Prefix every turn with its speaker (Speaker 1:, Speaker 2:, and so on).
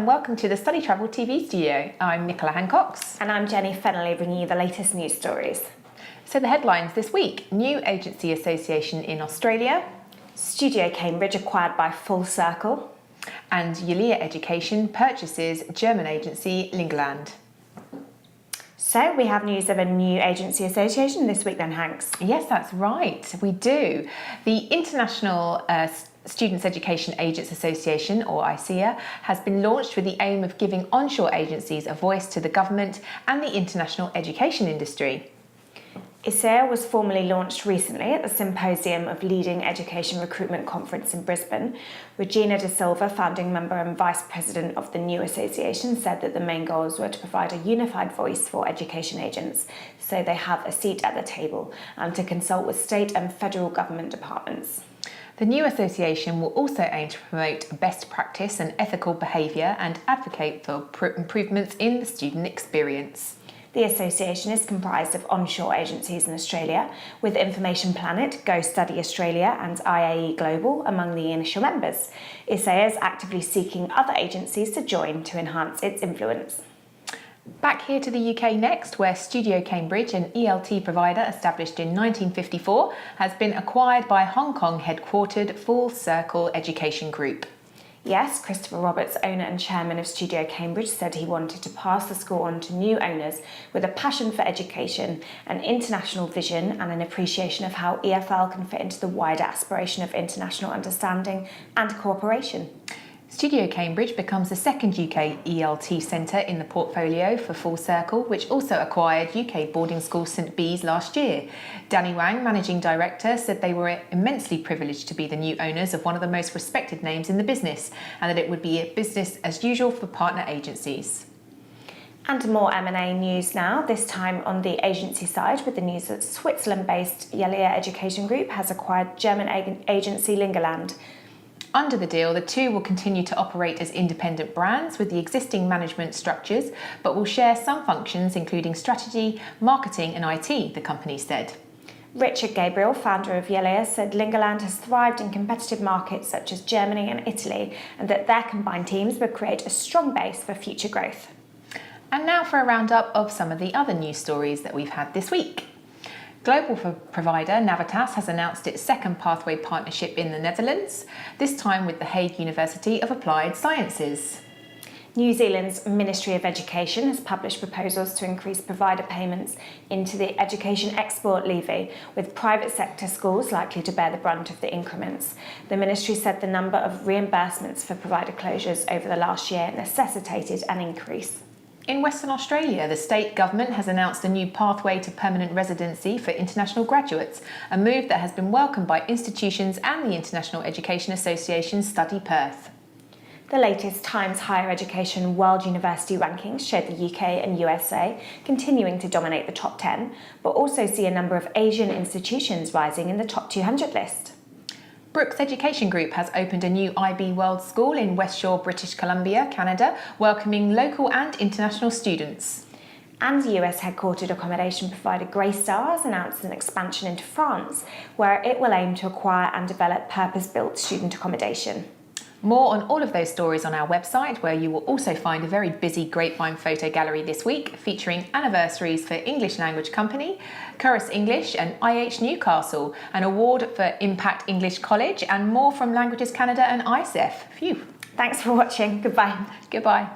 Speaker 1: and welcome to the StudyTravel TV studio. I'm Nicola Hancox.
Speaker 2: And I'm Jenny Fennelly, bringing you the latest news stories.
Speaker 1: So the headlines this week: New Agency Association in Australia,
Speaker 2: Studio Cambridge acquired by Full Circle,
Speaker 1: and Yalea Education purchases German agency Linguland.
Speaker 2: So we have news of a new agency association this week then, Hanks.
Speaker 1: Yes, that's right, we do. The International Students Education Agents Association, or ICEA, has been launched with the aim of giving onshore agencies a voice to the government and the international education industry.
Speaker 2: ICEA was formally launched recently at the Symposium of Leading Education Recruitment Conference in Brisbane. Regina De Silva, founding member and vice president of the new association, said that the main goals were to provide a unified voice for education agents so they have a seat at the table and to consult with state and federal government departments.
Speaker 1: The new association will also aim to promote best practice and ethical behaviour and advocate for improvements in the student experience.
Speaker 2: The association is comprised of onshore agencies in Australia, with Information Planet, Go Study Australia and IAE Global among the initial members. ICEA is actively seeking other agencies to join to enhance its influence.
Speaker 1: Back here to the UK next, where Studio Cambridge, an ELT provider established in 1954, has been acquired by Hong Kong headquartered Full Circle Education Group.
Speaker 2: Yes, Christopher Roberts, owner and chairman of Studio Cambridge, said he wanted to pass the school on to new owners with a passion for education, an international vision and an appreciation of how EFL can fit into the wider aspiration of international understanding and cooperation.
Speaker 1: Studio Cambridge becomes the second UK ELT centre in the portfolio for Full Circle, which also acquired UK boarding school St Bees last year. Danny Wang, managing director, said they were immensely privileged to be the new owners of one of the most respected names in the business, and that it would be a business as usual for partner agencies.
Speaker 2: And more M&A news now, this time on the agency side, with the news that Switzerland-based Yalea Education Group has acquired German agency Linguland.
Speaker 1: Under the deal, the two will continue to operate as independent brands with the existing management structures, but will share some functions including strategy, marketing and IT, the company said.
Speaker 2: Richard Gabriel, founder of Yalea, said Linguland has thrived in competitive markets such as Germany and Italy, and that their combined teams would create a strong base for future growth.
Speaker 1: And now for a roundup of some of the other news stories that we've had this week. Global provider Navitas has announced its second pathway partnership in the Netherlands, this time with the Hague University of Applied Sciences.
Speaker 2: New Zealand's Ministry of Education has published proposals to increase provider payments into the education export levy, with private sector schools likely to bear the brunt of the increments. The ministry said the number of reimbursements for provider closures over the last year necessitated an increase.
Speaker 1: In Western Australia, the state government has announced a new pathway to permanent residency for international graduates, a move that has been welcomed by institutions and the International Education Association's Study Perth.
Speaker 2: The latest Times Higher Education World University rankings showed the UK and USA continuing to dominate the top 10, but also see a number of Asian institutions rising in the top 200 list.
Speaker 1: Brooks Education Group has opened a new IB World School in West Shore, British Columbia, Canada, welcoming local and international students.
Speaker 2: And US headquartered accommodation provider Greystar has announced an expansion into France, where it will aim to acquire and develop purpose-built student accommodation.
Speaker 1: More on all of those stories on our website, where you will also find a very busy Grapevine photo gallery this week, featuring anniversaries for English Language Company, Curris English and IH Newcastle, an award for Impact English College, and more from Languages Canada and ISEF. Phew.
Speaker 2: Thanks for watching. Goodbye.
Speaker 1: Goodbye.